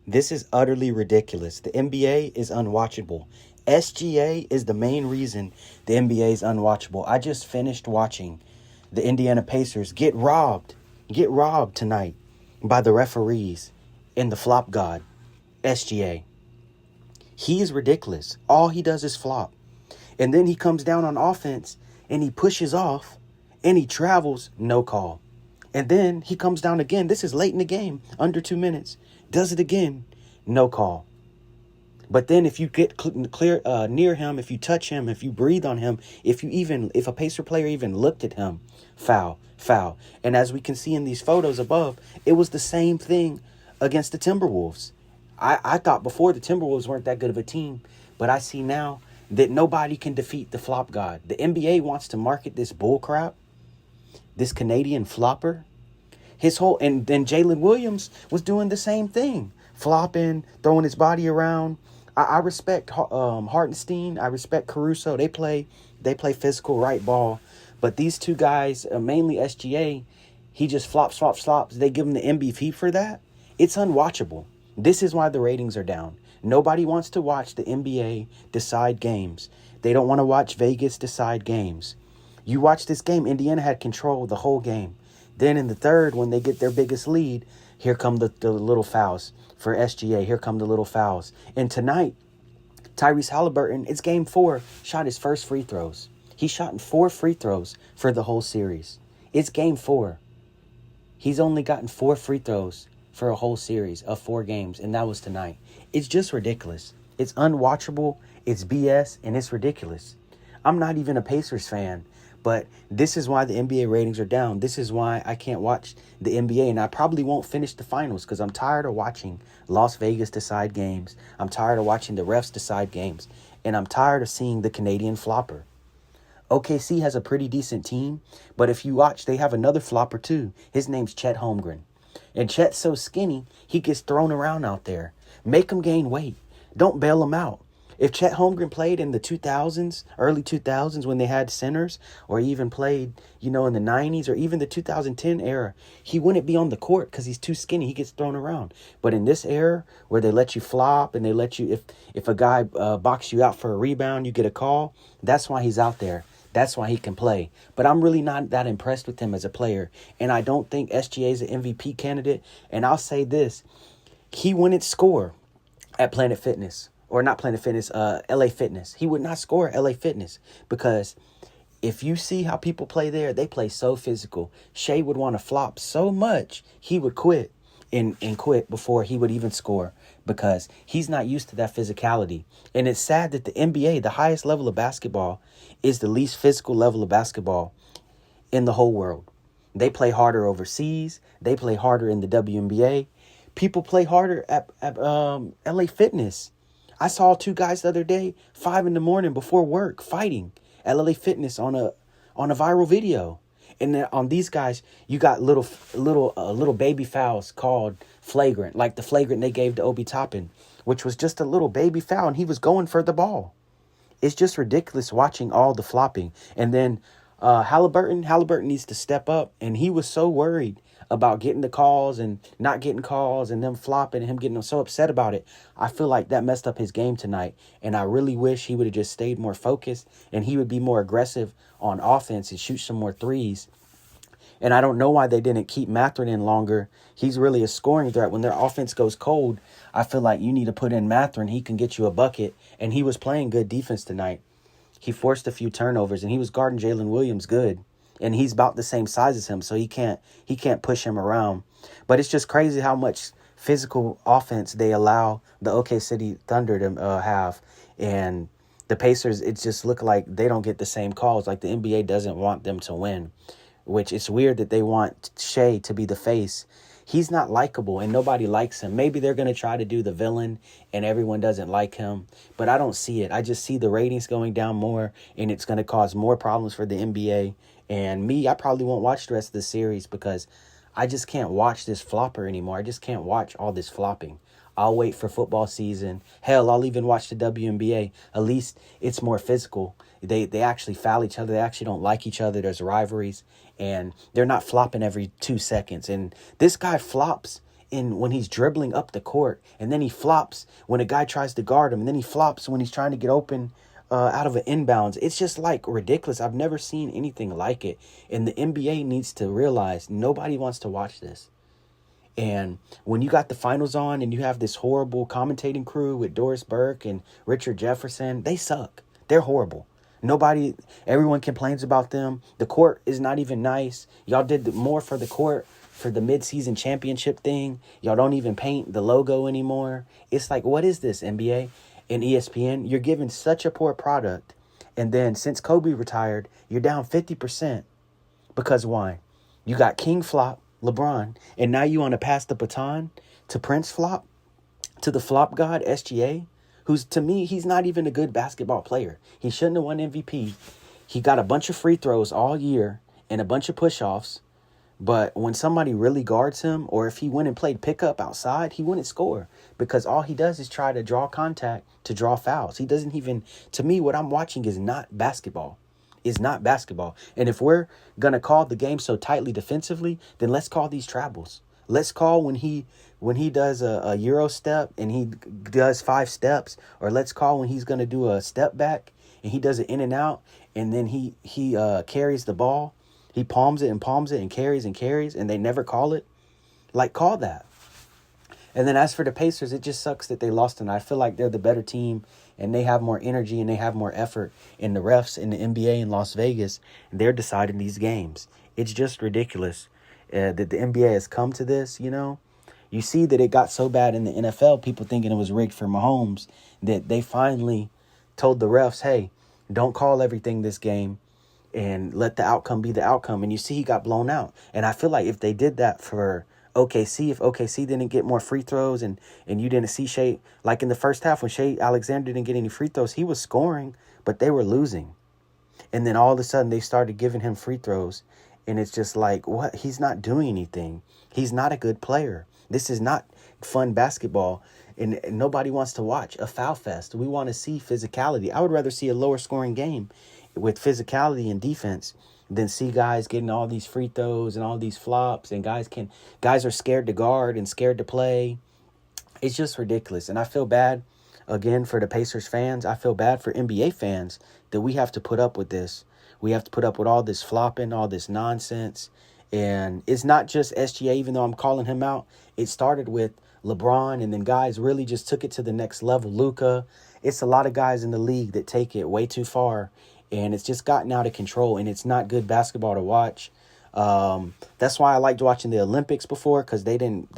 This is utterly ridiculous. The NBA is unwatchable. SGA is the main reason the NBA is unwatchable. I just finished watching the Indiana Pacers get robbed tonight by the referees and the flop god, SGA. He is ridiculous. All he does is flop. And then he comes down on offense and he pushes off and he travels, no call. And then he comes down again. This is late in the game, under 2 minutes. Does it again, no call. But then if you get clear near him, if you touch him, if you breathe on him, if a Pacer player even looked at him, foul. And as we can see in these photos above, it was the same thing against the Timberwolves. I thought before the Timberwolves weren't that good of a team, but I see now that nobody can defeat the flop god. The NBA wants to market this bull crap, this Canadian flopper. And then Jalen Williams was doing the same thing, flopping, throwing his body around. I respect Hartenstein. I respect Caruso. They play physical right ball. But these two guys, mainly SGA, he just flops. They give him the MVP for that. It's unwatchable. This is why the ratings are down. Nobody wants to watch the NBA decide games. They don't want to watch Vegas decide games. You watch this game, Indiana had control the whole game. Then in the third, when they get their biggest lead, here come the little fouls for SGA. Here come the little fouls. And tonight, Tyrese Halliburton, it's game 4, shot his first free throws. He shot 4 free throws for the whole series. It's game 4. He's only gotten 4 free throws for a whole series of 4 games, and that was tonight. It's just ridiculous. It's unwatchable, it's BS, and it's ridiculous. I'm not even a Pacers fan, but this is why the NBA ratings are down. This is why I can't watch the NBA, and I probably won't finish the finals because I'm tired of watching Las Vegas decide games. I'm tired of watching the refs decide games, and I'm tired of seeing the Canadian flopper. OKC has a pretty decent team, but if you watch, they have another flopper too. His name's Chet Holmgren. And Chet's so skinny, he gets thrown around out there. Make him gain weight. Don't bail him out. If Chet Holmgren played in the 2000s, early 2000s when they had centers, or even played, in the 90s or even the 2010 era, he wouldn't be on the court because he's too skinny. He gets thrown around. But in this era where they let you flop and they let you, if a guy boxes you out for a rebound, you get a call, that's why he's out there. That's why he can play. But I'm really not that impressed with him as a player. And I don't think SGA is an MVP candidate. And I'll say this. He wouldn't score at Planet Fitness. Or not Planet Fitness, LA Fitness. He would not score at LA Fitness. Because if you see how people play there, they play so physical. Shea would want to flop so much, he would quit and quit before he would even score. Because he's not used to that physicality. And it's sad that the NBA, the highest level of basketball, is the least physical level of basketball in the whole world. They play harder overseas. They play harder in the WNBA. People play harder at LA Fitness. I saw 2 guys the other day, 5 a.m. before work, fighting at LA Fitness on a viral video. And then on these guys, you got little baby fouls called flagrant, like the flagrant they gave to Obi Toppin, which was just a little baby foul, and he was going for the ball. It's just ridiculous watching all the flopping. And then Halliburton needs to step up, and he was so worried about getting the calls and not getting calls and them flopping and him getting so upset about it. I feel like that messed up his game tonight, and I really wish he would have just stayed more focused and he would be more aggressive on offense and shoot some more threes. And I don't know why they didn't keep Mathurin in longer. He's really a scoring threat. When their offense goes cold, I feel like you need to put in Mathurin. He can get you a bucket, and he was playing good defense tonight. He forced a few turnovers, and he was guarding Jalen Williams good. And he's about the same size as him, so he can't push him around. But it's just crazy how much physical offense they allow the OK City Thunder to have. And the Pacers, it just look like they don't get the same calls. Like the NBA doesn't want them to win, which it's weird that they want Shea to be the face. He's not likable and nobody likes him. Maybe they're going to try to do the villain and everyone doesn't like him, but I don't see it. I just see the ratings going down more, and it's going to cause more problems for the NBA. And me, I probably won't watch the rest of the series because I just can't watch this flopper anymore. I just can't watch all this flopping. I'll wait for football season. Hell, I'll even watch the WNBA. At least it's more physical. They actually foul each other. They actually don't like each other. There's rivalries. And they're not flopping every 2 seconds. And this guy flops in when he's dribbling up the court, and then he flops when a guy tries to guard him, and then he flops when he's trying to get open out of an inbounds. It's just like ridiculous. I've never seen anything like it. And the NBA needs to realize nobody wants to watch this. And when you got the finals on and you have this horrible commentating crew with Doris Burke and Richard Jefferson, they suck. They're horrible. Everyone complains about them. The court is not even nice. Y'all did more for the court for the mid-season championship thing. Y'all don't even paint the logo anymore. It's like, what is this, NBA and ESPN? You're giving such a poor product. And then since Kobe retired, you're down 50%. Because why? You got King Flop, LeBron, and now you want to pass the baton to Prince Flop, to the flop god, SGA, who's, to me, he's not even a good basketball player. He shouldn't have won MVP. He got a bunch of free throws all year and a bunch of push-offs, but when somebody really guards him, or if he went and played pickup outside, he wouldn't score because all he does is try to draw contact to draw fouls. He doesn't even, to me, what I'm watching is not basketball. Is not basketball. And if we're going to call the game so tightly defensively, then let's call these travels. Let's call when he does a Euro step and he does 5 steps, or let's call when he's going to do a step back and he does it in and out, and then he carries the ball. He palms it and carries, and they never call it. Like, call that. And then as for the Pacers, it just sucks that they lost tonight. I feel like they're the better team, and they have more energy and they have more effort. And the refs in the NBA in Las Vegas, they're deciding these games. It's just ridiculous that the NBA has come to this, you know. You see that it got so bad in the NFL, people thinking it was rigged for Mahomes, that they finally told the refs, hey, don't call everything this game and let the outcome be the outcome. And you see he got blown out. And I feel like if they did that for OKC, if OKC didn't get more free throws and you didn't see Shea, like in the first half when Shea Alexander didn't get any free throws, he was scoring, but they were losing. And then all of a sudden they started giving him free throws. And it's just like, what? He's not doing anything. He's not a good player. This is not fun basketball. And nobody wants to watch a foul fest. We want to see physicality. I would rather see a lower scoring game with physicality and defense than see guys getting all these free throws and all these flops, and guys are scared to guard and scared to play. It's just ridiculous. And I feel bad, again, for the Pacers fans. I feel bad for NBA fans that we have to put up with this. We have to put up with all this flopping, all this nonsense. And it's not just SGA, even though I'm calling him out. It started with LeBron, and then guys really just took it to the next level. Luka. It's a lot of guys in the league that take it way too far. And it's just gotten out of control, and it's not good basketball to watch. That's why I liked watching the Olympics before, because they didn't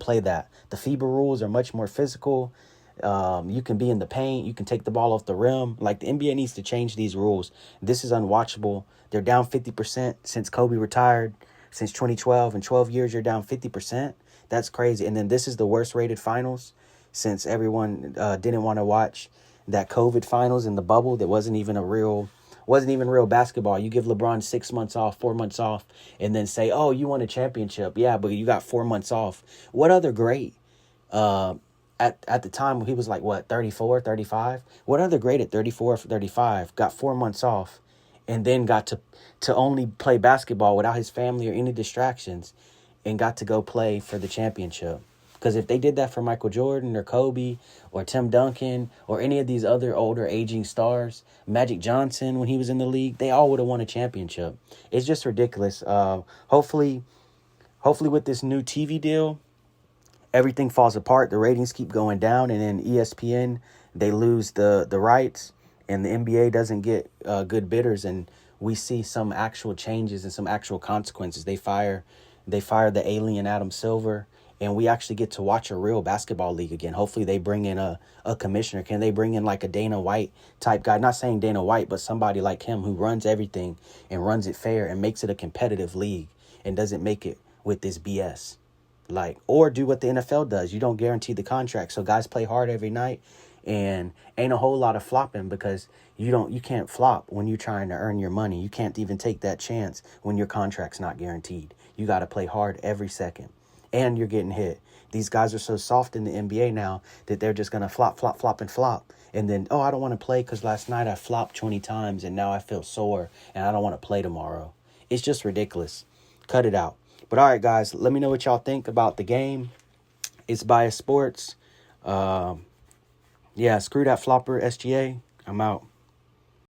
play that. The FIBA rules are much more physical. You can be in the paint. You can take the ball off the rim. Like, the NBA needs to change these rules. This is unwatchable. They're down 50% since Kobe retired, since 2012. In 12 years, you're down 50%. That's crazy. And then this is the worst rated finals since everyone didn't want to watch that COVID finals in the bubble that wasn't even real basketball. You give LeBron 6 months off, 4 months off, and then say, oh, you won a championship. Yeah, but you got 4 months off. What other great, at the time he was like, 34, 35? What other great at 34, 35 got 4 months off and then got to only play basketball without his family or any distractions and got to go play for the championship? Because if they did that for Michael Jordan or Kobe or Tim Duncan or any of these other older aging stars, Magic Johnson when he was in the league, they all would have won a championship. It's just ridiculous. Hopefully with this new TV deal, everything falls apart. The ratings keep going down, and then ESPN, they lose the rights, and the NBA doesn't get good bidders, and we see some actual changes and some actual consequences. They fire the alien Adam Silver, and we actually get to watch a real basketball league again. Hopefully they bring in a commissioner. Can they bring in like a Dana White type guy? Not saying Dana White, but somebody like him who runs everything and runs it fair and makes it a competitive league and doesn't make it with this BS. Or do what the NFL does. You don't guarantee the contract. So guys play hard every night, and ain't a whole lot of flopping, because you can't flop when you're trying to earn your money. You can't even take that chance when your contract's not guaranteed. You got to play hard every second. And you're getting hit. These guys are so soft in the NBA now that they're just going to flop, flop, flop, and flop. And then, I don't want to play because last night I flopped 20 times and now I feel sore and I don't want to play tomorrow. It's just ridiculous. Cut it out. But all right, guys, let me know what y'all think about the game. It's Bias Sports. Yeah, screw that flopper, SGA. I'm out.